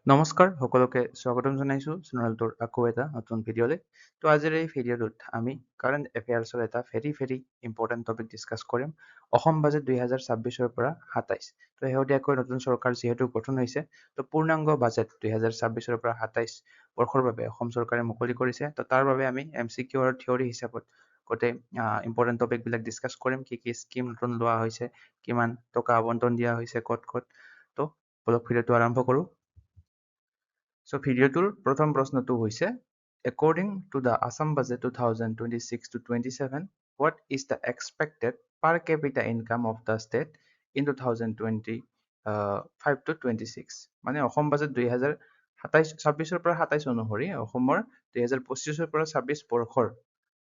নমস্কাৰ সকলোকে স্বাগতম জনাইছো চেনেলটোৰ আকৌ এটা নতুন ভিডিঅ'লৈ। তো আজিৰ এই ভিডিঅ'টোত আমি কাৰেণ্ট এফেয়াৰ্ছৰ এটা ভেৰি ইম্পৰ্টেণ্ট টপিক ডিছকাছ কৰিম। অসম বাজেট 2026ৰ পৰা 27। তো শেহতীয়াকৈ নতুন চৰকাৰ যিহেতু গঠন হৈছে, তো পূৰ্ণাংগ বাজেট 2026ৰ পৰা 27 বৰ্ষৰ বাবে অসম চৰকাৰে মুকলি কৰিছে। তো তাৰ বাবে আমি MCQ আৰু থিয়ৰী হিচাপত গোটেই ইম্পৰ্টেণ্ট টপিকবিলাক ডিছকাছ কৰিম। কি স্কিম নতুন লোৱা হৈছে, কিমান টকা আবণ্টন দিয়া হৈছে, ক'ত। তো বলক ভিডিঅ'টো আৰম্ভ কৰোঁ। So ভিডিঅ'টোৰ প্ৰথম প্ৰশ্নটো হৈছে According to the Assam Budget 2026 to 27, what is the expected per capita income of the state in 2025 to 26? মানে অসম বাজেট 2026ৰ পৰা 27 অনুসৰি অসমৰ 2025ৰ পৰা 26 বৰ্ষৰ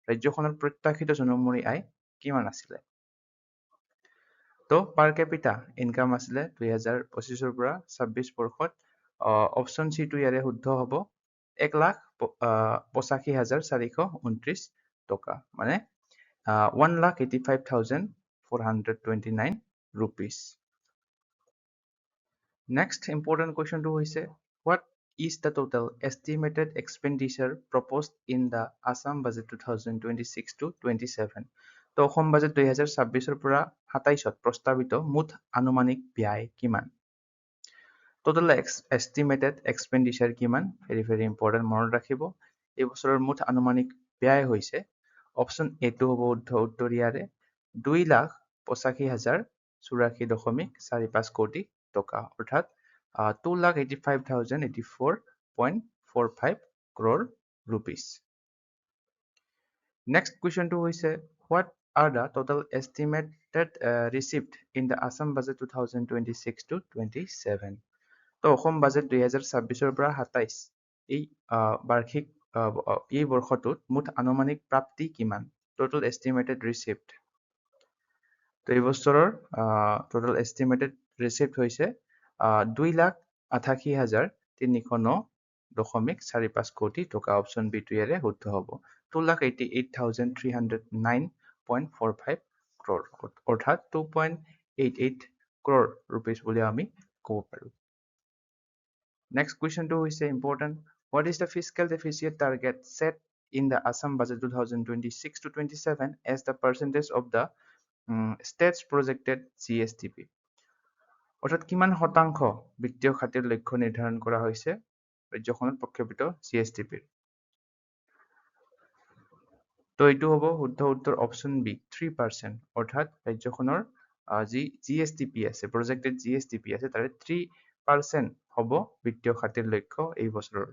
ৰাজ্যখনৰ প্ৰত্যাশিত জনমূৰি আয় কিমান আছিলে? তো পাৰ কেপিটা ইনকাম আছিলে 2025ৰ পৰা 26 বৰ্ষত অপশ্যন চিটো ইয়াৰে শুদ্ধ হ'ব 1,85,429 টকা মানে 1,85,429 rupees. Next important question to হৈছে what is the total estimated expenditure proposed in the Assam budget 2026 to 27? তো অসম বাজেট 2026ৰ পৰা 27ত প্ৰস্তাৱিত মুঠ আনুমানিক ব্যয় কিমান? Total estimated expenditure কিমান? Very important মনত ৰাখিব। এই বছৰৰ মুঠ আনুমানিক ব্যয় হৈছে অপশ্যন এটো হ'ব উত্তৰ ইয়াৰে 2,85,084.45 কোটি টকা অৰ্থাৎ 2,85,084.45 crore rupees. Next question to হৈছে what are the total estimated received in the Assam budget 2026 to 27? তো অসম বাজেট 2026ৰ পৰা 27 এই বাৰ্ষিক এই বৰ্ষটোত মুঠ আনুমানিক প্ৰাপ্তি কিমান? Total estimated received. তো এই বছৰৰ total estimated received হৈছে 2,88,309.45 কোটি টকা অপশ্যন বি টো ইয়াৰে শুদ্ধ হ'ব 2,88,309.45 crore অৰ্থাৎ 2.88 crore rupees বুলি আমি ক'ব পাৰোঁ। Next question to is important. What is the fiscal deficit target set in the Assam budget 2026 to 27 as the percentage of the state's projected GSDP? অৰ্থাৎ কিমান শতাংশ বিত্তীয় খাতিৰ লক্ষ্য নিৰ্ধাৰণ কৰা হৈছে ৰাজ্যখনত প্ৰক্ষেপিত GSDP? তো এইটো হ'ব শুদ্ধ উত্তৰ অপশ্যন বি 3%। অৰ্থাৎ ৰাজ্যখনৰ যি GSDP আছে projected GSDP আছে তাৰে 3% হ'ব বিত্তীয় খাতিৰ লক্ষ্য এই বছৰৰ।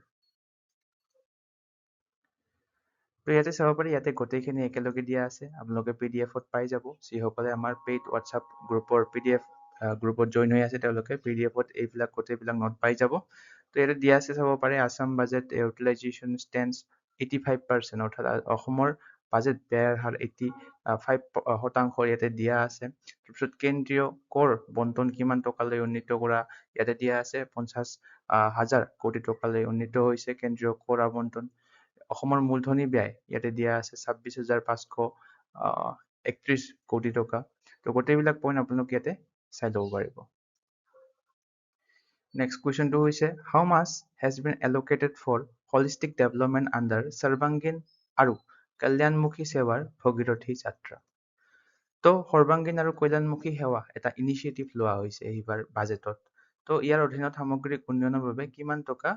তো ইয়াতে চাব পাৰি ইয়াতে গোটেইখিনি একেলগে দিয়া আছে আপোনালোকে PDF-ত পাই যাব যিসকলে আমাৰ পেইড WhatsApp গ্ৰুপৰ PDF গ্ৰুপত জইন হৈ আছে তেওঁলোকে PDF-ত এইবিলাক গোটেইবিলাক নোট পাই যাব। তো ইয়াতে দিয়া আছে চাব পাৰে আসাম বাজেট ইউটিলাইজেশ্যন ষ্টেণ্ডছ 85% অৰ্থাৎ অসমৰ বাজেট ব্যয়ৰ হাৰ 85% ইয়াতে দিয়া আছে। তাৰপিছত কেন্দ্ৰীয় কৰ বণ্টন কিমান টকালৈ উন্নীত কৰা ইয়াতে দিয়া আছে 50,000 কোটি টকালৈ উন্নীত হৈছে কেন্দ্ৰীয় কৰ আবণ্টন। অসমৰ মূলধনী ব্যয় ইয়াতে দিয়া আছে 26,531 কোটি টকা। তো গোটেইবিলাক পইণ্ট আপোনালোকে ইয়াতে চাই ল'ব পাৰিব। Next question to হৈছে how much has been allocated for holistic development under Sarvangin আৰু কল্যাণমুখী সেৱাৰ ভগীৰথী যাত্ৰা? তো সৰ্বাংগীন আৰু কল্যাণমুখী সেৱা এটা ইনিচিয়েটিভ লোৱা হৈছে এইবাৰ বাজেটত। তো ইয়াৰ অধীনত সামগ্ৰিক উন্নয়নৰ বাবে কিমান টকা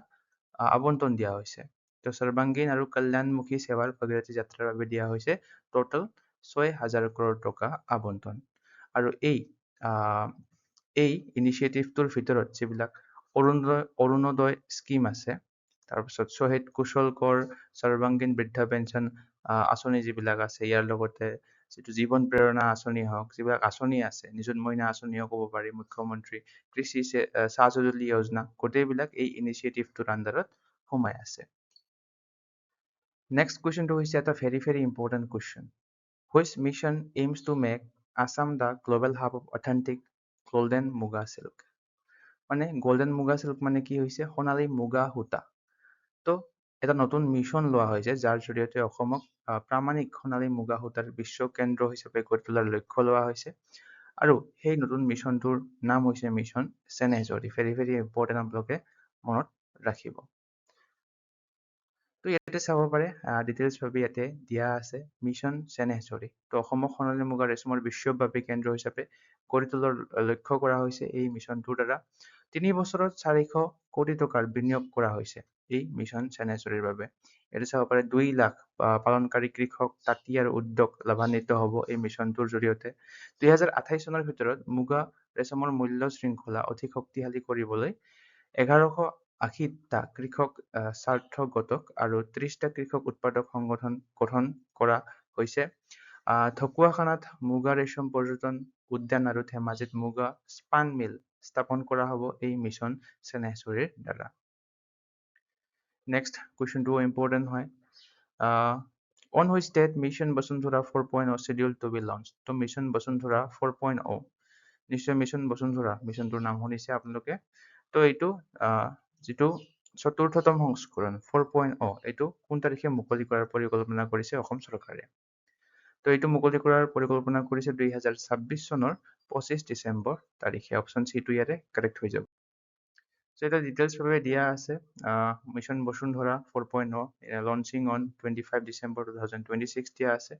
আবণ্টন দিয়া হৈছে? তো সৰ্বাংগীন আৰু কল্যাণমুখী সেৱাৰ ভগীৰথী যাত্ৰাৰ বাবে দিয়া হৈছে টোটাল 6,000 crore টকা আবণ্টন। আৰু এই ইনিচিয়েটিভটোৰ ভিতৰত যিবিলাক অৰুণোদয় স্কিম আছে তাৰপিছত শ্বহীদ কুশল কৰ সৰ্বাংগীন বৃদ্ধা পেঞ্চন আঁচনি যিবিলাক আছে ইয়াৰ লগতে যিটো জীৱন প্ৰেৰণা আঁচনি হওক যিবিলাক আঁচনি আছে নিযুত মইনা আঁচনিও ক'ব পাৰি মুখ্যমন্ত্ৰী কৃষি সা-সঁজুলি যোজনা গোটেইবিলাক এই ইনিচিয়েটিভটোৰ আণ্ডাৰত সোমাই আছে। Next question to হৈছে এটা very important question. Which mission aims to make Assam the global hub of authentic golden muga silk? মানে গোল্ডেন মুগা সিল্ক মানে কি হৈছে সোণালী মুগা সূতা। তো এটা নতুন মিছন লোৱা হৈছে যাৰ জৰিয়তে অসমক প্ৰামাণিক সোণালী মুগা সূতাৰ বিশ্ব কেন্দ্ৰ হিচাপে গঢ়ি তোলাৰ লক্ষ্য লোৱা হৈছে। আৰু সেই নতুন মিছনটোৰ নাম হৈছে মিছন চেনেহজৰি। very ইম্পৰ্টেণ্ট আপোনালোকে মনত ৰাখিব। তো ইয়াতে চাব পাৰে ডিটেইলছ ভাবে ইয়াতে দিয়া আছে মিছন চেনেহচৰী। তো অসমক সোণালী মুগা ৰেচমৰ বিশ্বব্যাপী কেন্দ্ৰ হিচাপে গঢ়ি তোলাৰ লক্ষ্য কৰা হৈছে এই মিছনটোৰ দ্বাৰা। 3 বছৰত 400 কোটি টকাৰ বিনিয়োগ কৰা হৈছে এই মিছন চেনেহচৰীৰ বাবে। ইয়াতে চাব পাৰে 2 লাখ পালনকাৰী কৃষক, তাঁতি আৰু উদ্যোগ লাভান্বিত হ'ব এই মিছনটোৰ জৰিয়তে। 2028 চনৰ ভিতৰত মুগা ৰেচমৰ মূল্য শৃংখলা অধিক শক্তিশালী কৰিবলৈ 1180টা কৃষক স্বাৰ্থ গোটক আৰু 30টা কৃষক উৎপাদক সংগঠন গঠন কৰা হৈছে। ঢকুৱাখানাত মুগা ৰেচম পৰ্যটন উদ্যান আৰু ধেমাজিত মুগা স্পান মিল স্থাপন কৰা হ'ব এই মিছন চেনেহচৰীৰ দ্বাৰা। নেক্সট কুৱেশ্যনটো ইম্পৰ্টেণ্ট হয়। On which date Mission Basundhara 4.0 scheduled to be launched? তো Mission Basundhara 4.0 নিশ্চয় মিছন বসুন্ধৰা মিছনটোৰ নাম শুনিছে আপোনালোকে। তো এইটো যিটো চতুৰ্থতম সংস্কৰণ 4.0 এইটো কোন তাৰিখে মুকলি কৰাৰ পৰিকল্পনা কৰিছে অসম চৰকাৰে? তো এইটো মুকলি কৰাৰ পৰিকল্পনা কৰিছে 2026 চনৰ 25 ডিচেম্বৰ তাৰিখে। অপশ্যন চি টো ইয়াতে কাৰেক্ট হৈ যাব। So এটা ডিটেইলছ ভাবে দিয়া আছে mission Basundhara 4.0 launching on 25 December 2026 দিয়া আছে।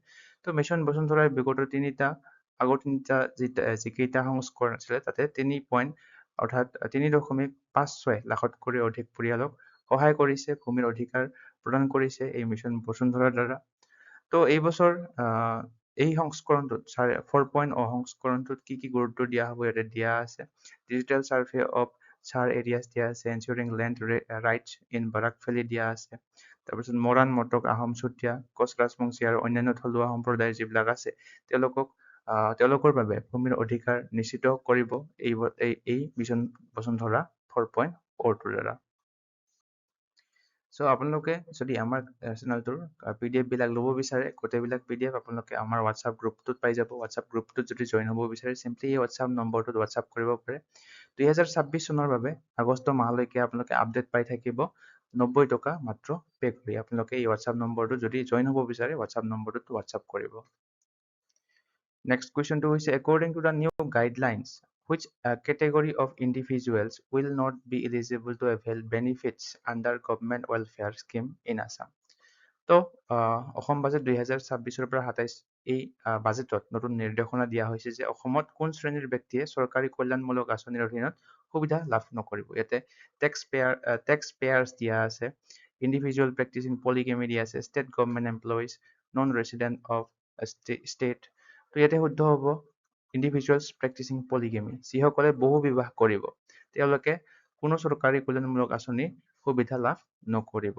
তো মিছন বসুন্ধৰাৰ বিগত আগৰ তিনিটা যিকেইটা সংস্কৰণ আছিলে তাতে 3.56 লাখতকৈ অধিক পৰিয়ালক সহায় কৰিছে, ভূমিৰ অধিকাৰ প্ৰদান কৰিছে এই মিছন বসুন্ধৰাৰ দ্বাৰা। তো এই বছৰ এই সংস্কৰণটোত 4.0 সংস্কৰণটোত কি গুৰুত্ব দিয়া হ'ব ইয়াতে দিয়া আছে। Digital survey of char areas দিয়া আছে, ensuring land rights in Barak valley দিয়া আছে। তাৰপিছত মৰাণ, মটক, আহোম, চুতীয়া, কোচ ৰাজবংশী আৰু অন্যান্য থলুৱা সম্প্ৰদায় যিবিলাক আছে তেওঁলোকৰ বাবে ভূমিৰ অধিকাৰ নিশ্চিত কৰিব এই মিছন বসুন্ধৰা 4.0টোৰ দ্বাৰা। চ' আপোনালোকে যদি আমাৰ চেনেলটোৰ PDF বিলাক ল'ব বিচাৰে, গোটেইবিলাক PDF আপোনালোকে আমাৰ হোৱাটছআপ গ্ৰুপটোত পাই যাব। হোৱাটছআপ গ্ৰুপটোত যদি জইন হ'ব বিচাৰে চিম্পলি এই হোৱাটছআপ নম্বৰটোত হোৱাটছআপ কৰিব পাৰে। 2026 চনৰ বাবে আগষ্ট মাহলৈকে আপোনালোকে আপডেট পাই থাকিব 90 টকা মাত্ৰ পে' কৰি। আপোনালোকে এই হোৱাটছআপ নম্বৰটো যদি জইন হ'ব বিচাৰে হোৱাটছআপ নম্বৰটোত হোৱাটছআপ কৰিব। নেক্সট কুৱেশ্যনটো হৈছে according to the new guidelines which category of individuals will not be eligible to avail benefits under government welfare scheme in Assam? তো অসম বাজেট 2026 পৰা 27 এই বাজেটত নতুন নিৰ্দেশনা দিয়া হৈছে যে অসমত কোন শ্ৰেণীৰ ব্যক্তিয়ে চৰকাৰী কল্যাণমূলক আঁচনিৰ অধীনত সুবিধা লাভ নকৰিব। ইয়াতে টেক্স পেয়াৰ্ছ দিয়া আছে, ইণ্ডিভিজুৱেল প্ৰেক্টিচিং পলিগেমি দিয়া আছে, state government employees, non resident of state. তো ইয়াতে শুদ্ধ হ'ব ইণ্ডিভিজুৱেলছ প্ৰেক্টিচিং পলিগেমি, যিসকলে বহু বিবাহ কৰিব তেওঁলোকে কোনো চৰকাৰী কল্যাণমূলক আঁচনি সুবিধা লাভ নকৰিব।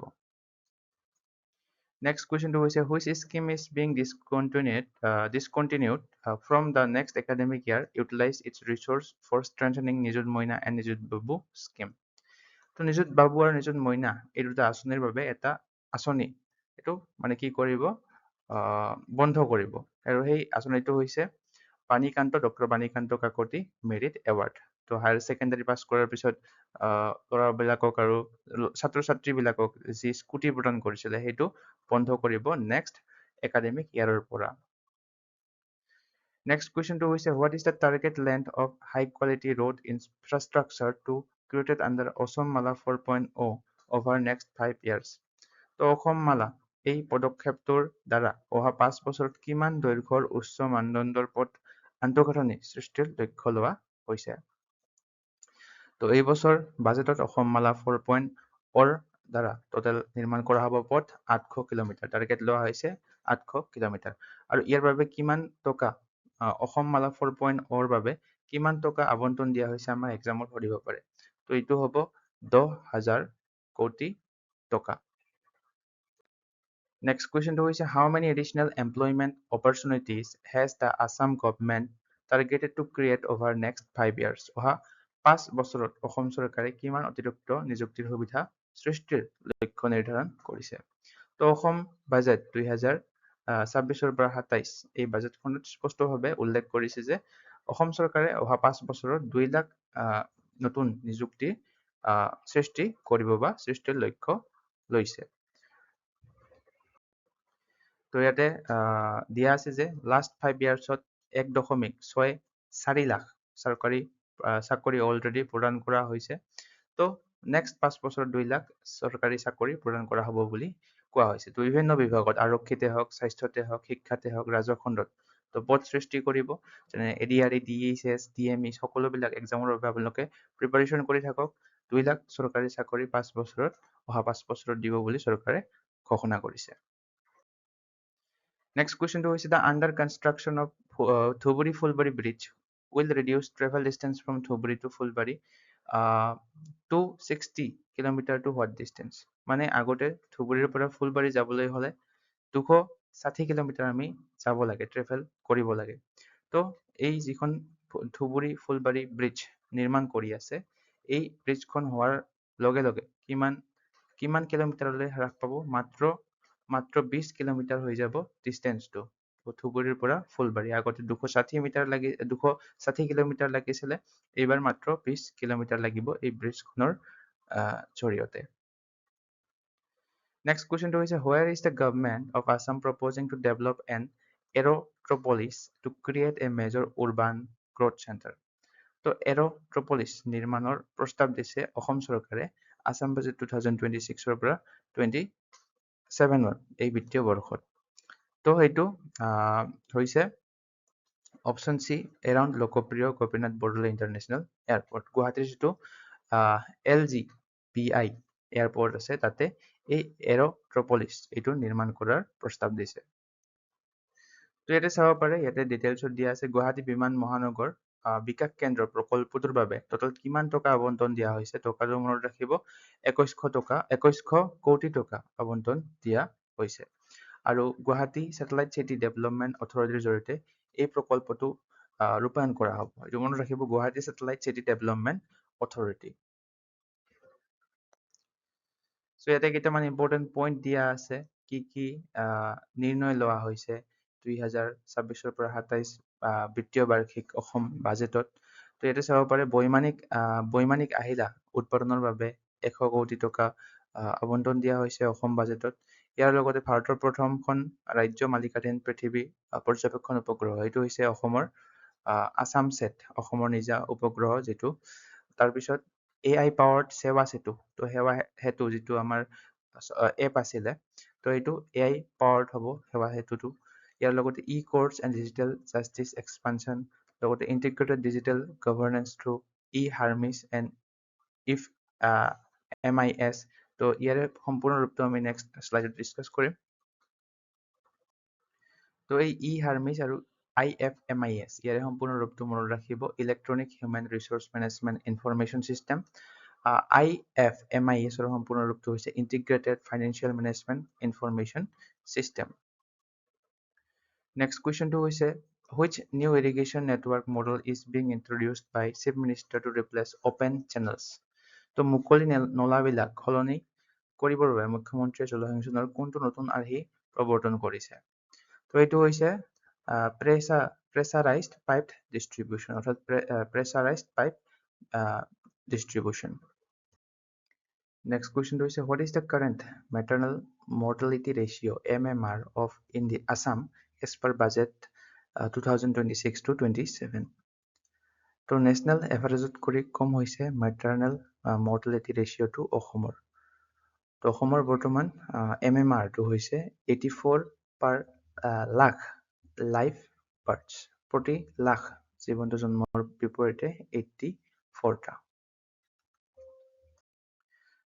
Next question to is which scheme is being discontinued from the next academic year utilize its resource for strengthening Nijut Moina and Nijut Babu scheme? তো Nijut Babu আৰু Nijut Moina এই দুটা আঁচনিৰ বাবে এটা আঁচনি এইটো মানে কি কৰিব বন্ধ কৰিব আৰু সেই আঁচনিটো হৈছে doctor Banikanta Kakati merit award. তো হায়াৰ ছেকেণ্ডাৰী পাছ কৰাৰ পিছত ল'ৰাবিলাকক আৰু ছাত্ৰ ছাত্ৰীবিলাকক যি স্কুটি প্ৰদান কৰিছিলে সেইটো বন্ধ কৰিব নেক্সট একাডেমিক ইয়াৰৰ পৰা। Next question to is what is the target length of high quality road infrastructure to created under Osam Mala 4.0 over next 5 years? তো অসম মালা এই পদক্ষেপটোৰ দ্বাৰা অহা 5 বছৰত কিমান দৈৰ্ঘ্যৰ উচ্চ মানদণ্ডৰ পথ আন্তঃগাঁথনি সৃষ্টিৰ লক্ষ্য লোৱা হৈছে? তো এই বছৰ বাজেটত অসম মালা 4.0ৰ দ্বাৰা টোটেল নিৰ্মাণ কৰা হ'ব পথ 800 কিলোমিটাৰ। টাৰ্গেট লোৱা হৈছে 800 কিলোমিটাৰ। আৰু ইয়াৰ বাবে কিমান টকা অসম মালা 4.0ৰ বাবে কিমান টকা আবণ্টন দিয়া হৈছে আমাৰ এক্সামত সুধিব পাৰে। তো এইটো হ'ব 10,000 কোটি টকা। Next question to is how many additional employment opportunities has the Assam government targeted to create over next 5 years? অহা 5 বছৰত অসম চৰকাৰে কিমান অতিৰিক্ত নিযুক্তিৰ সুবিধা সৃষ্টিৰ লক্ষ্য নিৰ্ধাৰণ কৰিছে? তো অসম বাজেট 2026 পৰা 27 এই বাজেটখনত স্পষ্টভাৱে উল্লেখ কৰিছে যে অসম চৰকাৰে অহা 5 বছৰত 2 লাখ নতুন নিযুক্তি সৃষ্টি কৰিব বা সৃষ্টিৰ লক্ষ্য লৈছে। তো ইয়াতে দিয়া আছে যে লাষ্ট 5 ইয়াৰ্ছত 1.64 লাখ চাকৰি অলৰেডি প্ৰদান কৰা হৈছে। তো নেক্সট 5 বছৰত 2 লাখ চৰকাৰী চাকৰি প্ৰদান কৰা হ'ব বুলি কোৱা হৈছে। তো বিভিন্ন বিভাগত আৰক্ষীতে হওক, স্বাস্থ্যতে হওক, শিক্ষাতে হওক, ৰাজহ খণ্ডত তো পদ সৃষ্টি কৰিব। যেনে ADRE, DHS, DME সকলোবিলাক এক্সামৰ বাবে আপোনালোকে প্ৰিপাৰেশ্যন কৰি থাকক। 2 লাখ চৰকাৰী চাকৰি অহা 5 বছৰত দিব বুলি চৰকাৰে ঘোষণা কৰিছে। Next question to is the under construction of Thuburi Fulbari Bridge will reduce travel distance from Thuburi to Fulbari to 60 kilometer to what distance? মানে আগতে ধুবুৰীৰ পৰা ফুলবাৰী যাবলৈ হলে 260 কিলোমিটাৰ আমি যাব লাগে, ট্ৰেভেল কৰিব লাগে। তো এই যিখন ধুবুৰী ফুলবাৰী ব্ৰিজ নিৰ্মাণ কৰি আছে, এই ব্ৰিজখন হোৱাৰ লগে লগে কিমান কিলোমিটাৰলৈ হ্ৰাস পাব? মাত্ৰ 20 কিলোমিটাৰ হৈ যাব ডিষ্টেন্সটো ধুবুৰীৰ পৰা ফুলবাৰী। আগতে 260 কিলোমিটাৰ লাগিছিলে, এইবাৰ মাত্ৰ 20 কিলোমিটাৰ লাগিব এই ব্ৰিজখনৰ জৰিয়তে। Next question to is where is the government of Assam proposing to develop an aerotropolis to create a major urban growth center? তো এৰ'ট্ৰপলিছ নিৰ্মাণৰ প্ৰস্তাৱ দিছে অসম চৰকাৰে আছাম বাজেট 2026 পৰা 27 এই বিত্তীয় বৰ্ষত। তো সেইটো হৈছে অপশ্যন চি, এৰাউণ্ড লোকপ্ৰিয় গোপীনাথ বৰদলৈ ইণ্টাৰনেশ্যনেল এয়াৰপৰ্ট। গুৱাহাটীৰ যিটো LGBI এয়াৰপৰ্ট আছে, তাতে এই এৰ'ট্ৰপলিছ এইটো নিৰ্মাণ কৰাৰ প্ৰস্তাৱ দিছে। তো ইয়াতে চাব পাৰে, ইয়াতে ডিটেইলছত দিয়া আছে গুৱাহাটী বিমান মহানগৰ বিকাশ কেন্দ্ৰ প্ৰকল্পটোৰ বাবে টোটেল কিমান টকা আবণ্টন দিয়া হৈছে। টকাটো মনত ৰাখিব, 2100 কোটি টকা আবণ্টন দিয়া হৈছে। আৰু গুৱাহাটী ছেটেলাইট চিটি ডেভেলপমেণ্ট অথৰিটিৰ জৰিয়তে এই প্ৰকল্পটো ৰূপায়ণ কৰা হ'ব। এইটো মনত ৰাখিব, Guwahati satellite city development authority. So' ইয়াতে কেইটামান ইম্পৰ্টেণ্ট পইণ্ট দিয়া আছে, কি কি নিৰ্ণয় লোৱা হৈছে 2026 পৰা 27 বিত্তীয় বাৰ্ষিক অসম বাজেটত। তো ইয়াতে চাব পাৰে, বৈমানিক আহিলা উৎপাদনৰ বাবে 100 কোটি টকা আবণ্টন দিয়া হৈছে অসম বাজেটত। ইয়াৰ লগতে ভাৰতৰ প্ৰথমখন ৰাজ্য মালিকাধীন পৃথিৱী পৰ্যবেক্ষণ উপগ্ৰহ, এইটো হৈছে অসমৰ আছাম ছেট, অসমৰ নিজা উপগ্ৰহ যিটো। তাৰপিছত AI powered সেৱা সেতু, তো সেৱা সেতু যিটো আমাৰ এপ আছিলে, তো এইটো AI powered হ'ব সেৱা সেতুটো। ইয়াৰ লগতে E-courts and digital justice expansion, লগতে integrated digital governance through E-Harmis and MIS। তো ইয়াৰে সম্পূৰ্ণ ৰূপটো আমি নেক্সট শ্লাইডত ডিছকাছ কৰিম। তো এই E-Harmis আৰু IFMIS ইয়াৰে সম্পূৰ্ণ ৰূপটো মনত ৰাখিব, electronic human resource management information system. IFMIS ৰ সম্পূৰ্ণ ৰূপটো হৈছে integrated financial management information system. Next question to is which new irrigation network model is being introduced by Chief Minister to replace open channels? তো মুকলি নলাবিলাক সলনি কৰিবৰ বাবে মুখ্যমন্ত্ৰীয়ে জলসিঞ্চনৰ কোনটো নতুন আৰ্হি প্ৰৱৰ্তন কৰিছে? তো এইটো হৈছে প্ৰেছাৰাইজড পাইপ ডিষ্ট্ৰিবিউশ্যন, অৰ্থাৎ pressurised pipe distribution. Next question is what is the current maternal mortality ratio MMR of in the Assam as per budget 2026 to 27? তো নেশ্যনেল এভাৰেজত কৰি কম হৈছে মেটাৰ্নেল মৰ্টেলিটি ৰেচিঅ'টো অসমৰ। তো অসমৰ বৰ্তমান MMRটো হৈছে 84 পাৰ লাখ লাইফ বাৰ্থছ, প্ৰতি লাখ জীৱন্ত জন্মৰ বিপৰীতে 84টা।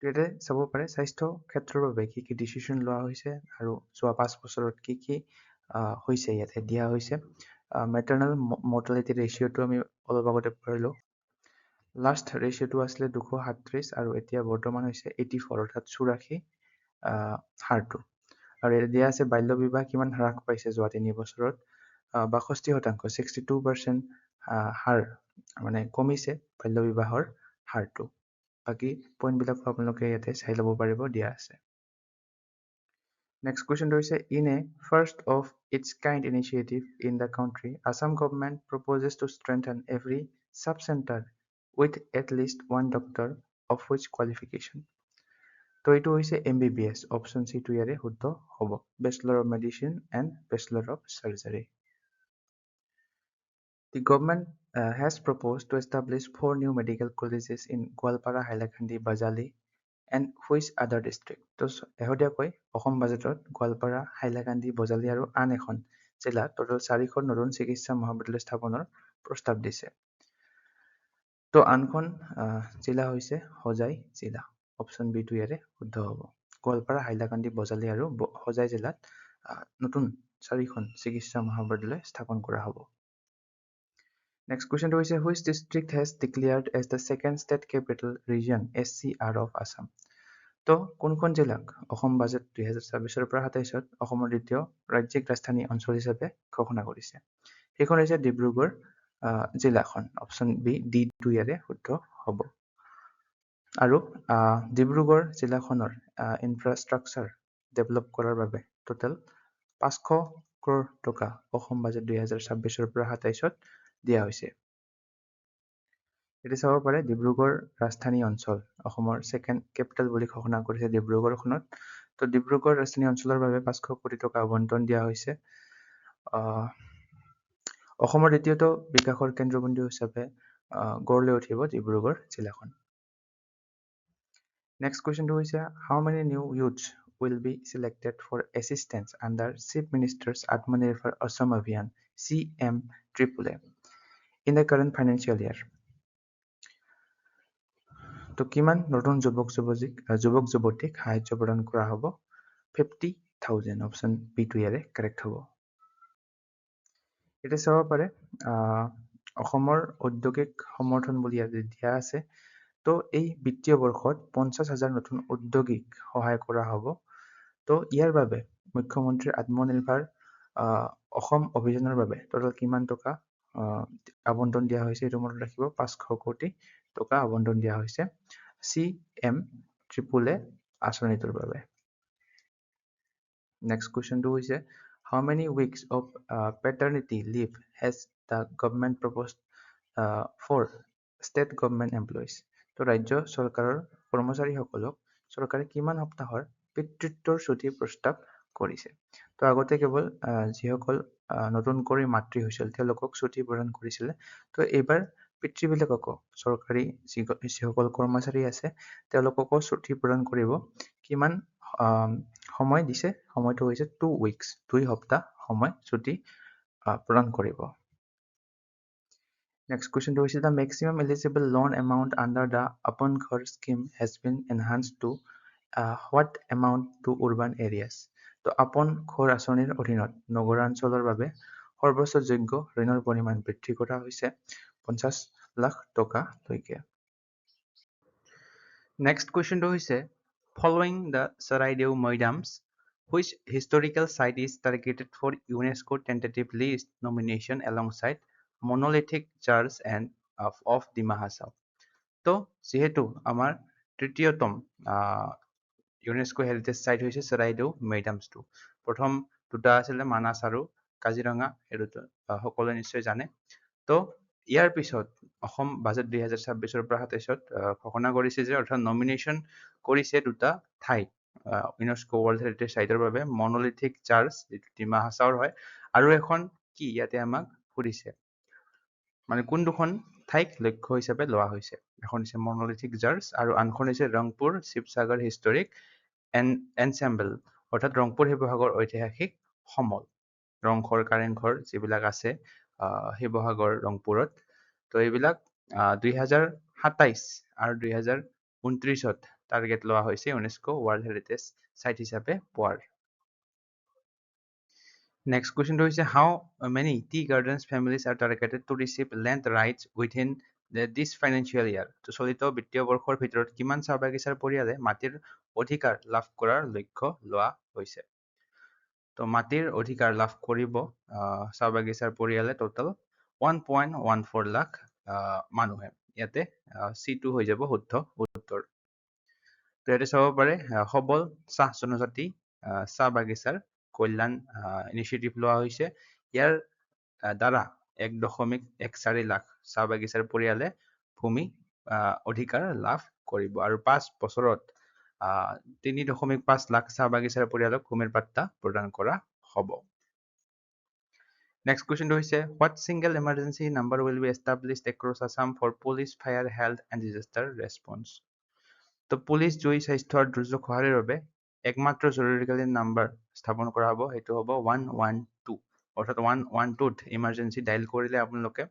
ইয়াতে চাব পাৰে স্বাস্থ্য ক্ষেত্ৰৰ বাবে কি কি ডিচিশ্যন লোৱা হৈছে আৰু যোৱা 5 বছৰত কি কি হৈছে ইয়াতে দিয়া হৈছে। মেটাৰ্নেল মৰ্টেলিটি ৰেচিঅ'টো আমি অলপ আগতে পঢ়িলোঁ। লাষ্ট ৰেচিঅ'টো আছিলে 237 আৰু এতিয়া বৰ্তমান হৈছে 84, অৰ্থাৎ 84 হাৰটো। আৰু ইয়াতে দিয়া আছে বাল্য বিবাহ কিমান হ্ৰাস পাইছে যোৱা 3 বছৰত, 62%, 62% হাৰ মানে কমিছে বাল্য বিবাহৰ হাৰটো। বাকী পইণ্টবিলাক আপোনালোকে ইয়াতে চাই ল'ব পাৰিব, দিয়া আছে। Next question হৈছে in a first of its kind initiative in the country, Assam government proposes to strengthen every sub-center with at least one doctor of which qualification? তো এইটো হৈছে MBBS, অপশ্যন চি টো ইয়াৰে শুদ্ধ হ'ব, bachelor of medicine and bachelor of surgery. The government has proposed to establish 4 new medical colleges in Goalpara, Hailakandi, Bajali, and which other district? তো শেহতীয়াকৈ অসম বাজেটত গোৱালপাৰা, হাইলাকান্দি, বজালী আৰু আন এখন জিলাত টোটেল 4খন নতুন চিকিৎসা মহাবিদ্যালয় স্থাপনৰ প্ৰস্তাৱ দিছে। তো আনখন জিলা হৈছে হোজাই জিলা। অপশ্যন বি টো ইয়াৰে শুদ্ধ হ'ব। গোৱালপাৰা, হাইলাকান্দি, বজালী আৰু হোজাই জিলাত নতুন 4খন চিকিৎসা মহাবিদ্যালয় স্থাপন কৰা হ'ব। Next question হৈছে which district has declared as the second state capital region SCR of Assam? তো কোনখন জিলাক অসম বাজেট 2026 পৰা 27ত অসমৰ দ্বিতীয় ৰাজ্যিক ৰাজধানী অঞ্চল হিচাপে ঘোষণা কৰিছে? সেইখন হৈছে ডিব্ৰুগড় জিলাখন। অপশ্যন বি ডি টো ইয়াৰে শুদ্ধ হ'ব। আৰু ডিব্ৰুগড় জিলাখনৰ ইনফ্ৰাষ্ট্ৰাকচাৰ ডেভেলপ কৰাৰ বাবে টোটেল 500 crore টকা অসম বাজেট 2026 পৰা 27ত দিয়া হৈছে। এটি চাব পাৰে ডিব্ৰুগড় ৰাজধানী অঞ্চল অসমৰ ছেকেণ্ড কেপিটেল বুলি ঘোষণা কৰিছে ডিব্ৰুগড়খনত। তো ডিব্ৰুগড় ৰাজধানী অঞ্চলৰ বাবে 500 কোটি টকা আবণ্টন দিয়া হৈছে। অসমৰ দ্বিতীয়টো বিকাশৰ কেন্দ্ৰবিন্দু হিচাপে গঢ় লৈ উঠিব ডিব্ৰুগড় জিলাখন। নেক্সট কুৱেশ্যনটো হৈছে how many new youths will be selected for assistance under Chief Minister's Atmanirbhar Assam Abhiyan CMAAA in the current financial year? তো কিমান নতুন যুৱক যুৱতীক সাহায্য প্ৰদান কৰা হ'ব? 50,000। অপশ্যন বি টো ইয়াৰে কাৰেক্ট হ'ব। এতিয়া চাব পাৰে অসমৰ ঔদ্যোগিক সমৰ্থন বুলি ইয়াত দিয়া আছে। তো এই বিত্তীয় বৰ্ষত 50,000 নতুন উদ্যোগীক সহায় কৰা হ'ব। তো ইয়াৰ বাবে মুখ্যমন্ত্ৰীৰ আত্মনিৰ্ভৰ অসম অভিযানৰ বাবে টোটেল কিমান টকা আবণ্টন দিয়া হৈছে এইটো মনত ৰাখিব। 500 কোটি টকা আবণ্টন দিয়া হৈছে CMAAA আঁচনিটোৰ বাবে। নেক্সট কুৱেশ্যনটো হৈছে how many weeks of paternity leave has the government proposed for state government employees? তো ৰাজ্য চৰকাৰৰ কৰ্মচাৰীসকলক চৰকাৰে কিমান সপ্তাহৰ পিতৃত্বৰ ছুটি প্ৰস্তাৱ কৰিছে? তো আগতে কেৱল যিসকল নতুন কৰি মাতৃ হৈছিল তেওঁলোকক ছুটি প্ৰদান কৰিছিলে। তো এইবাৰ পিতৃবিলাককো চৰকাৰী যিসকল কৰ্মচাৰী আছে তেওঁলোককো ছুটি প্ৰদান কৰিব। কিমান সময় দিছে? সময়টো হৈছে 2 weeks, 2 সপ্তাহ সময় ছুটি প্ৰদান কৰিব। Next question to the maximum eligible loan amount under the Apan Ghar scheme has been enhanced to what amount to urban areas? তো আপন ঘৰ আঁচনিৰ অধীনত নগৰাঞ্চলৰ বাবে সৰ্বোচ্চ যোগ্য ঋণৰ পৰিমাণ বৃদ্ধি কৰা হৈছে 50 লাখ টকালৈকে। Next question to হৈছে following the Saraidew Moidams, which historical site is targeted for UNESCO tentative list nomination alongside monolithic church and of Dima Hasao? তো যেহেতু আমাৰ তৃতীয়তম ইউনেস্কো হেৰিটেজ সাইট হৈছে চৰাইদেউ মেইডামছটো। প্ৰথম দুটা আছিলে মানাস আৰু কাজিৰঙা, এই দুটা সকলোৱে নিশ্চয় জানে। তো ইয়াৰ পিছত অসম বাজেট 2026 পৰা 27ত ঘোষণা কৰিছে যে অৰ্থাৎ নমিনেশ্যন কৰিছে দুটা ঠাই ইউনেস্কো ৱৰ্ল্ড হেৰিটেজ সাইটৰ বাবে, মনোলিথিক চাৰ্চ যিটো ডিমা হাছাওৰ হয়, আৰু এখন কি ইয়াতে আমাক সুধিছে মানে কোন দুখন ঠাইক লক্ষ্য হিচাপে লোৱা হৈছে। এখন হৈছে মনোলিথিক চাৰ্চ আৰু আনখন হৈছে ৰংপুৰ শিৱসাগৰ হিষ্টৰিক এনচেম্বল, অৰ্থাৎ ৰংপুৰ শিৱসাগৰ ঐতিহাসিক সমল, ৰংঘৰ কাৰেংঘৰ যিবিলাক আছে শিৱসাগৰ ৰংপুৰত। তো এইবিলাক 2027 আৰু 2029ত টাৰ্গেট লোৱা হৈছে ইউনেস্কো ৱৰ্ল্ড হেৰিটেজ সাইট হিচাপে পোৱাৰ। Next question to is how many tea gardens families are targeted to receive land rights within this financial year? তো চলিত বিত্তীয় বৰ্ষৰ ভিতৰত কিমান চাহ বাগিচাৰ পৰিয়ালে মাটিৰ অধিকাৰ লাভ কৰাৰ লক্ষ্য লোৱা হৈছে? তো মাটিৰ অধিকাৰ লাভ কৰিব চাহ বাগিচাৰ পৰিয়ালে টোটেল 1.14 লাখ মানুহে। ইয়াতে C2 হৈ যাব শুদ্ধ উত্তৰ। তো ইয়াতে চাব পাৰে সবল চাহ জনজাতি চাহ বাগিচাৰ কল্যাণ ইনিচিয়েটিভ লোৱা হৈছে। ইয়াৰ দ্বাৰা 1.14 লাখ চাহ বাগিচাৰ পৰিয়ালে ভূমি অধিকাৰ লাভ কৰিব আৰু 5 বছৰত 3.5 লাখ চাহ বাগিচাৰ পৰিয়ালক ভূমিৰ পাট্টা প্ৰদান কৰা হ'ব। Next question হৈছে what single emergency number will be established across Assam for police, fire, health and disaster response? তো পুলিচ জুই স্বাস্থ্য আৰু দুৰ্যোগ সঁহাৰিৰ বাবে একমাত্ৰ জৰুৰীকালীন নাম্বাৰ স্থাপন কৰা হ'ব সেইটো হ'ব 112 অৰ্থাৎ 112ত ইমাৰ্জেঞ্চি ডাইল কৰিলে আপোনালোকে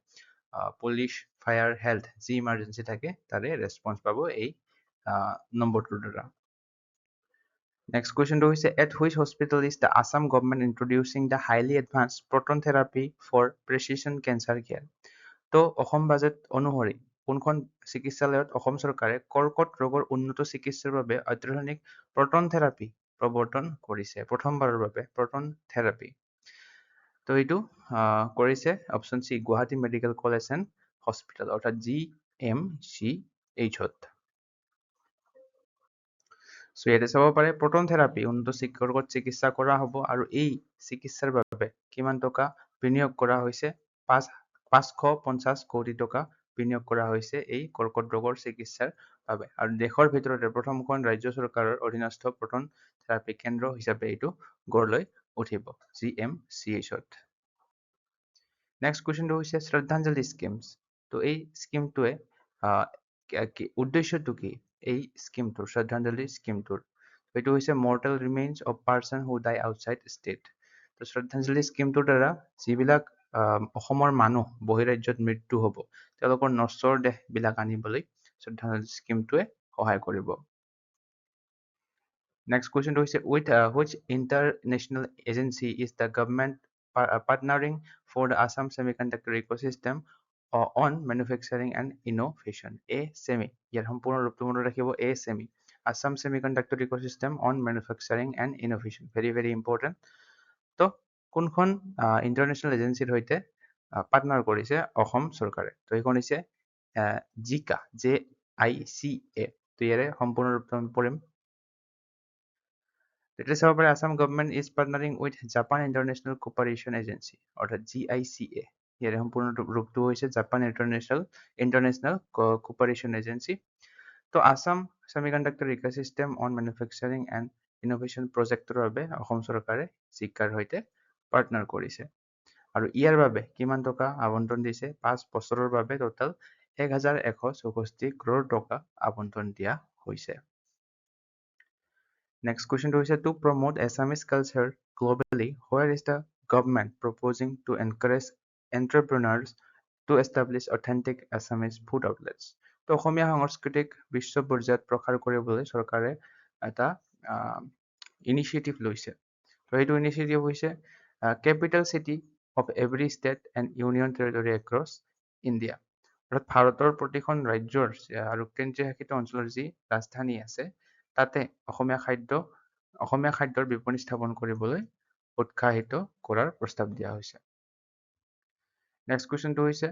পুলিচ, ফায়াৰ, হেল্থ যি ইমাৰ্জেঞ্চি থাকে তাৰে ৰেছপন্স পাব এই নম্বৰটোৰ দ্বাৰা। Next question is at which hospital is the Assam government introducing the highly advanced proton therapy for precision cancer care? তো অসম বাজেট অনুসৰি কোনখন চিকিৎসালয়ত অসম চৰকাৰে কৰ্কট ৰোগৰ উন্নত চিকিৎসাৰ বাবে অত্যাধুনিক প্ৰটন থেৰাপি প্ৰৱৰ্তন কৰিছে প্ৰথমবাৰৰ বাবে প্ৰটন থেৰাপি। তো এইটো কৰিছে option C Guwahati medical college and hospital অৰ্থাৎ GMCH-ত। সো ইয়াতে চাব পাৰে প্ৰটন থেৰাপি উন্নত কৰ্কট চিকিৎসা কৰা হ'ব আৰু এই চিকিৎসাৰ বাবে কিমান টকা বিনিয়োগ কৰা হৈছে 550 কোটি টকা বিনিয়োগ কৰা হৈছে এই কৰ্কট ৰোগৰ চিকিৎসাৰ বাবে আৰু দেশৰ ভিতৰতে প্ৰথমখন ৰাজ্য চৰকাৰৰ অধীনস্থ প্ৰটন থেৰাপি কেন্দ্ৰ হিচাপে এইটো গঢ় লৈ উঠিব GMCH-ত। নেক্সট কুৱেশ্যনটো হৈছে শ্ৰদ্ধাঞ্জলি স্কিমছ। তো এই স্কিমটোৱে উদ্দেশ্যটো কি এই স্কিমটোৰ শ্ৰদ্ধাঞ্জলি স্কিমটোৰ এইটো হৈছে mortal remains of person who die outside state. তো শ্ৰদ্ধাঞ্জলি স্কিমটোৰ দ্বাৰা যিবিলাক অসমৰ মানুহ বহিৰাজ্যত মৃত্যু হ'ব তেওঁলোকৰ নশ্বৰ দেহবিলাক আনিবলৈ শ্ৰদ্ধাঞ্জলি স্কিমটোৱে সহায় কৰিব। নেক্সট কুৱেশ্যনটো হৈছে which international agency is the government partnering for the Assam semiconductor ecosystem on manufacturing and innovation? ASEMI ইয়াৰ সম্পূৰ্ণ ৰূপটো মনত ৰাখিব ASEMI Assam Semiconductor Ecosystem on Manufacturing and Innovation very important। তো কোনখন ইণ্টাৰনেশ্যনেল এজেঞ্চিৰ সৈতে পাৰ্টনাৰ কৰিছে অসম চৰকাৰে তো এইখন হৈছে জিকা JICA। তো ইয়াৰে সম্পূৰ্ণ ৰূপটো আমি পঢ়িম। তেতিয়া চাব পাৰে Assam government is partnering with Japan International Cooperation Agency অৰ্থাৎ GICA। ইয়াৰে সম্পূৰ্ণ ৰূপটো হৈছে জাপান ইণ্টাৰনেশ্যনেল কোঅপাৰেশ্যন এজেঞ্চি। তো Assam semiconductor ecosystem on manufacturing and innovation প্ৰজেক্টৰ বাবে অসম চৰকাৰে জিকাৰ সৈতে পাৰ্টনাৰ কৰিছে আৰু ইয়াৰ বাবে কিমান টকা আবণ্টন দিছে 5 বছৰৰ বাবে টোটাল 1164 crore টকা আবণ্টন দিয়া হৈছে। Next question is to promote Assamese culture globally, where is the government proposing to encourage entrepreneurs to establish authentic Assamese food outlets? তো অসমীয়া সংস্কৃতিক বিশ্ব পৰ্যায়ত প্ৰসাৰ কৰিবলৈ চৰকাৰে এটা ইনিচিয়েটিভ লৈছে। তো এইটো ইনিচিয়েটিভ হৈছে capital city of every state and union territory across India. অৰ্থাৎ ভাৰতৰ প্ৰতিখন ৰাজ্যৰ আৰু কেন্দ্ৰীয় শাসিত অঞ্চলৰ যি ৰাজধানী আছে তাতে অসমীয়া খাদ্যৰ বিপণী স্থাপন কৰিবলৈ উৎসাহিত কৰাৰ প্ৰস্তাৱ দিয়া হৈছে। নেক্সট কুৱেশ্যনটো হৈছে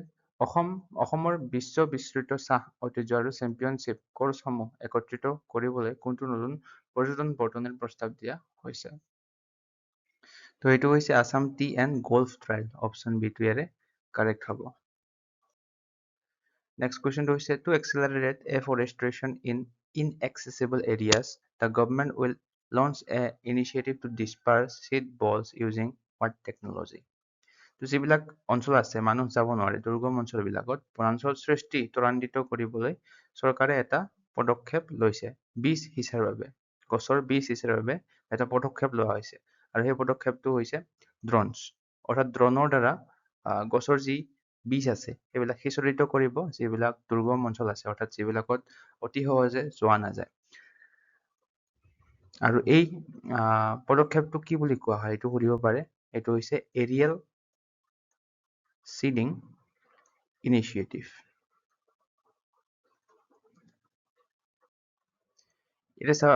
অসমৰ বিশ্ব বিস্তৃত চাহ ঐতিহ্য আৰু চেম্পিয়নশ্বিপ কোৰ্ছসমূহ একত্ৰিত কৰিবলৈ কোনটো নতুন পৰ্যটন বৰ্তনেৰ প্ৰস্তাৱ দিয়া হৈছে? তো এইটো হৈছে Assam tea and golf trail option B টো ইয়াৰে কাৰেক্ট হ'ব। Next question is to accelerate afforestation in inaccessible areas, the government will launch an initiative to disperse seed balls using what technology? তো যিবিলাক অঞ্চল আছে মানুহ যাব নোৱাৰে দুৰ্গম অঞ্চলবিলাকত বনাঞ্চল সৃষ্টি ত্বৰান্বিত কৰিবলৈ চৰকাৰে এটা পদক্ষেপ লৈছে বীজ সিঁচাৰ বাবে গছৰ বীজ সিঁচাৰ বাবে এটা পদক্ষেপ লোৱা হৈছে আৰু সেই পদক্ষেপটো হৈছে ড্ৰোনছ অৰ্থাৎ ড্ৰোনৰ দ্বাৰা গছৰ যি বীজ আছে সেইবিলাক সিঁচৰিত কৰিব যিবিলাক দুৰ্গম অঞ্চল আছে অৰ্থাৎ যিবিলাকত অতি সহজে যোৱা নাযায় আৰু এই পদক্ষেপটো কি বুলি কোৱা হয় এইটো সুধিব পাৰে এইটো হৈছে এৰিয়েল সিডিং ইনিচিয়েটিভ। এটা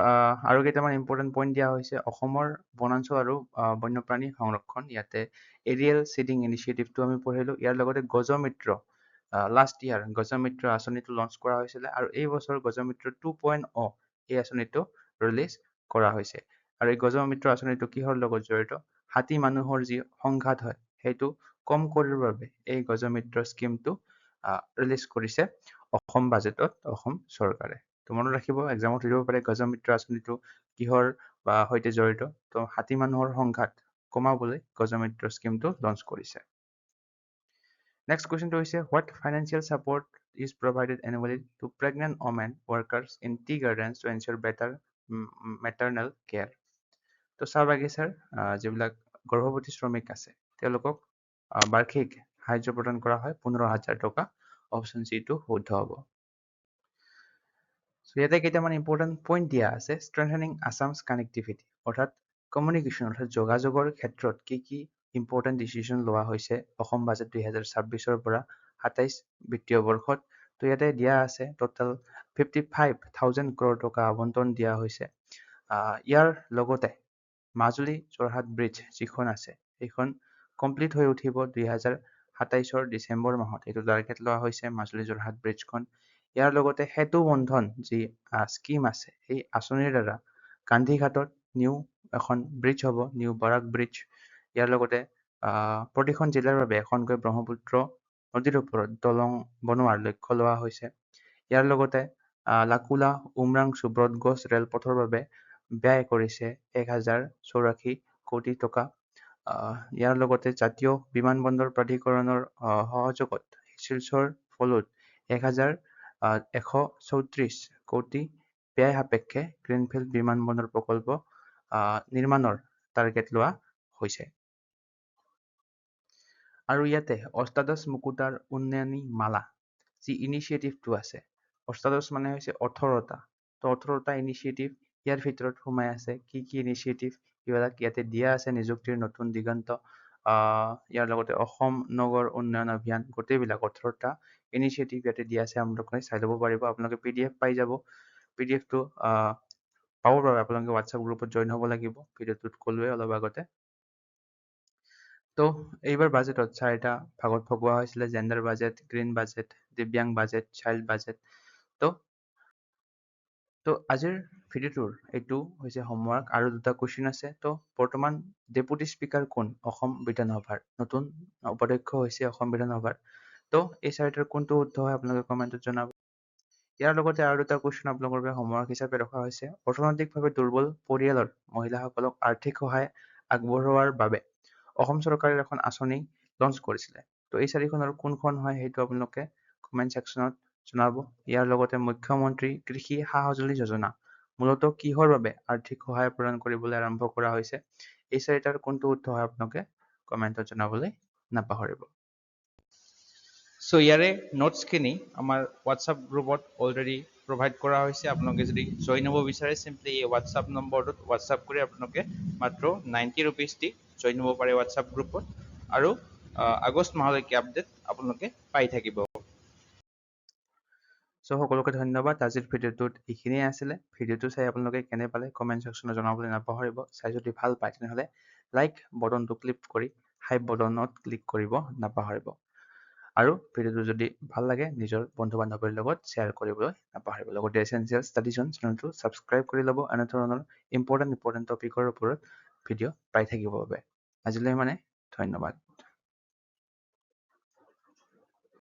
আৰু কেইটামান ইম্পৰ্টেণ্ট পইণ্ট দিয়া হৈছে অসমৰ বনাঞ্চল আৰু বন্যপ্ৰাণী সংৰক্ষণ ইয়াতে এৰিয়েল সিডিং ইনিচিয়েটিভটো আমি পঢ়িলোঁ ইয়াৰ লগতে গজমিত্ৰ লাষ্ট ইয়াৰ গজমিত্ৰ আঁচনিটো লঞ্চ কৰা হৈছিলে আৰু এই বছৰ গজমিত্ৰ 2.0 এই আঁচনিটো ৰিলিজ কৰা হৈছে আৰু এই গজমিত্ৰ আঁচনিটো কিহৰ লগত জড়িত হাতী মানুহৰ যি সংঘাত হয় সেইটো কম কৰাৰ বাবে এই গজমিত্ৰ স্কিমটো ৰিলিজ কৰিছে অসম বাজেটত অসম চৰকাৰে। তো মনত ৰাখিব এক্সামত সুধিব পাৰে গজমিত্ৰ আঁচনিটো কিহৰ বা সৈতে জড়িত তো হাতী মানুহৰ সংঘাত কমাবলৈ গজমিত্ৰ স্কিমটো লঞ্চ কৰিছে। Next question to is what financial support is provided annually to pregnant women workers in tea gardens to ensure better maternal care? তো চাহ বাগিচাৰ যিবিলাক গৰ্ভৱতী শ্ৰমিক আছে তেওঁলোকক বাৰ্ষিক সাহায্য প্ৰদান কৰা হয় 15,000 টকা। অপশ্যন চি টো শুদ্ধ হ'ব। ইয়াতে কেইটামান ইম্পৰ্টেণ্ট পইণ্ট দিয়া আছে। ষ্ট্ৰেংথেনিং আছামছ কানেক্টিভিটি অৰ্থাৎ কমিউনিকেশ্যন অৰ্থাৎ যোগাযোগৰ ক্ষেত্ৰত কি কি ইম্পৰ্টেণ্ট ডিচিশ্যন লোৱা হৈছে অসম বাজেট 2026ৰ পৰা 27 বিত্তীয় বৰ্ষত। তো ইয়াতে দিয়া আছে টোটেল 55,000 crore টকা আবণ্টন দিয়া হৈছে। ইয়াৰ লগতে মাজুলী যোৰহাট ব্ৰিজ যিখন আছে সেইখন কমপ্লিট হৈ উঠিব 2027 ডিচেম্বৰ মাহত। এইটো টাৰ্গেট লোৱা হৈছে মাজুলী যোৰহাট ব্ৰিজখন। ইয়াৰ লগতে সেতু বন্ধন যি স্কিম আছে সেই আঁচনিৰ দ্বাৰা গান্ধীঘাটত নিউ এখন ব্ৰিজ হ'ব, নিউ বাৰাক ব্ৰিজ। ইয়াৰ লগতে প্ৰতিখন জিলাৰ বাবে এখনকৈ ব্ৰহ্মপুত্ৰ নদীৰ ওপৰত দলং বনোৱাৰ লক্ষ্য লোৱা হৈছে। ইয়াৰ লগতে লাকুলা উমৰাংচু ব্ৰডগজ ৰেলপথৰ বাবে ব্যয় কৰিছে 1,084 কোটি টকা। ইয়াৰ লগতে জাতীয় বিমানবন্দৰ প্ৰাধিকৰণৰ সহযোগত শিলচৰ ফলত 1,134 কোটি ব্যয় সাপেক্ষে গ্ৰীণফিল্ড বিমানবন্দৰ প্ৰকল্প নিৰ্মাণৰ টাৰ্গেট লোৱা হৈছে। আৰু ইয়াতে অষ্টাদশ মুকুতাৰ উন্নয়নী মালা যি ইনিচিয়েটিভটো আছে, অষ্টাদশ মানে হৈছে 18টা। তো 18টা ইনিচিয়েটিভ ইয়াৰ ভিতৰত সোমাই আছে। কি কি ইনিচিয়েটিভ এইবিলাক ইয়াতে দিয়া আছে। নিযুক্তিৰ নতুন দিগন্ত, ইয়াৰ লগতে অসম নগৰ উন্নয়ন অভিযান, গোটেইবিলাক 18টা ইনিচিয়েটিভ ইয়াতে দিয়া আছে। আপোনালোকে চাই ল'ব পাৰিব। আপোনালোকে PDF পাই যাব। PDFটো পাবৰ বাবে আপোনালোকে হোৱাটছআপ গ্ৰুপত জইন হ'ব লাগিব। ভিডিঅ'টোত ক'লোৱে অলপ আগতে। তো এইবাৰ বাজেটত 4টা ভাগত ভগোৱা হৈছিলে: জেণ্ডাৰ বাজেট, গ্ৰীণ বাজেট, দিব্যাংগ বাজেট, চাইল্ড বাজেট। তো আজিৰ ভিডিঅ'টোৰ এইটো হৈছে হোমৱৰ্ক। আৰু দুটা কুৱেশ্যন আছে। তো বৰ্তমান ডেপুটি স্পীকাৰ কোন অসম বিধানসভাৰ? নতুন উপাধ্যক্ষ হৈছে অসম বিধানসভাৰ। তো এই চাৰিটাৰ কোনটো শুদ্ধ হয় আপোনালোকে কমেণ্টত জনাব। ইয়াৰ লগতে আৰু দুটা কুৱেশ্যন আপোনালোকৰ বাবে হোমৱৰ্ক হিচাপে ৰখা হৈছে। অৰ্থনৈতিকভাৱে দুৰ্বল পৰিয়ালৰ মহিলাসকলক আৰ্থিক সহায় আগবঢ়োৱাৰ বাবে অসম চৰকাৰে এখন আঁচনি লঞ্চ কৰিছিলে। তো এই চাৰিখনৰ কোনখন হয় সেইটো আপোনালোকে কমেণ্ট ছেকশ্যনত জনাব। ইয়াৰ লগতে মুখ্যমন্ত্ৰী কৃষি সা-সঁজুলি যোজনা মূলতঃ কিহৰ বাবে আৰ্থিক সহায় প্ৰদান কৰিবলৈ আৰম্ভ কৰা হৈছে? এই চাৰিটাৰ কোনটো শুদ্ধ হয় আপোনালোকে কমেণ্টত জনাবলৈ নাপাহৰিব। ইয়াৰে নোটছখিনি আমাৰ হোৱাটছআপ গ্ৰুপত অলৰেডি প্ৰভাইড কৰা হৈছে। আপোনালোকে যদি জইন হ'ব বিচাৰে চিম্পলি এই হোৱাটছআপ নম্বৰটোত হোৱাটছআপ কৰি আপোনালোকে মাত্ৰ 90 ৰুপিজ দি জইন হ'ব পাৰে হোৱাটছআপ গ্ৰুপত। আৰু আগষ্ট মাহলৈকে আপডেট আপোনালোকে পাই থাকিব। সকলোকে ধন্যবাদ। আজিৰ ভিডিঅ'টোত এইখিনিয়ে আছিলে। ভিডিঅ'টো চাই আপোনালোকে কেনে পালে কমেণ্ট ছেকশ্যনত জনাবলৈ নাপাহৰিব। চাই যদি ভাল পায় তেনেহ'লে লাইক বটনটো ক্লিক কৰি হাইপ বটনত ক্লিক কৰিব নাপাহৰিব। আৰু ভিডিঅ'টো যদি ভাল লাগে নিজৰ বন্ধু বান্ধৱীৰ লগত শ্বেয়াৰ কৰিবলৈ নাপাহৰিব। লগতে এছেনচিয়েল ষ্টাডি জোন চেনেলটো ছাবস্ক্ৰাইব কৰি ল'ব এনে ধৰণৰ ইম্পৰ্টেণ্ট টপিকৰ ওপৰত ভিডিঅ' পাই থাকিবৰ বাবে। আজিলৈ ধন্যবাদ।